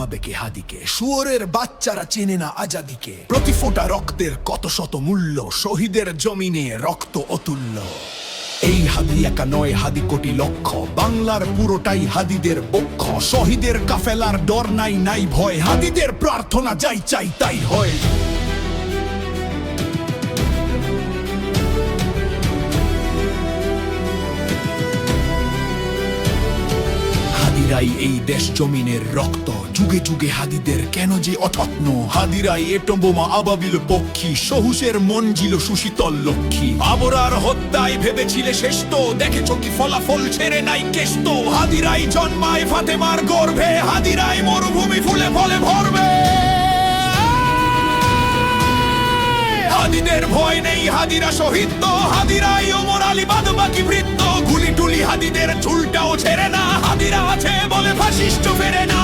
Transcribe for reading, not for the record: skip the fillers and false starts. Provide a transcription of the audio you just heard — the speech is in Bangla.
থামাবে কে হাদিকে? শুয়োরের বাচ্চারা চেনে না আজাদিকে। প্রতি ফোঁটা রক্তের কত শত মূল্য, শহীদের জমিনে রক্ত অতুল্য। এই হাদি একা নয়, হাদি কোটি লক্ষ, বাংলার পুরোটাই হাদিদের পক্ষ। শহীদের কাফেলার ডর নাই, নাই ভয়, হাদিদের প্রার্থনা যাই চাই তাই হয়। হাদিরাই এই দেশ জমিনের রক্ত, যুগে যুগে হাদিদের কেন যে অযত্ন। হাদিরাই এটম বোমা আবাবিল পক্ষী, সহুসের মঞ্জিল সুশীতল লক্ষ্মী। আবরার হত্যায় ভেবেছিলে শেষ তো, দেখেছ কি ফলাফল ছেড়ে নাই কেষ্ট। হাদিরাই জন্মায় ফাতেমার গর্ভে, হাদিরাই মরুভূমি ফুলে ফলে ভরবে। হাদিদের ভয় নেই, হাদিরা শহীদ তো, হাদিরাই ওমর আলী বাদ বাকি বৃত্ত। গুলি টুলি হাদিদের চুলটাও ছেড়ে না, হাদিরা আছে বলে ফাশিস্ট ফেরে না।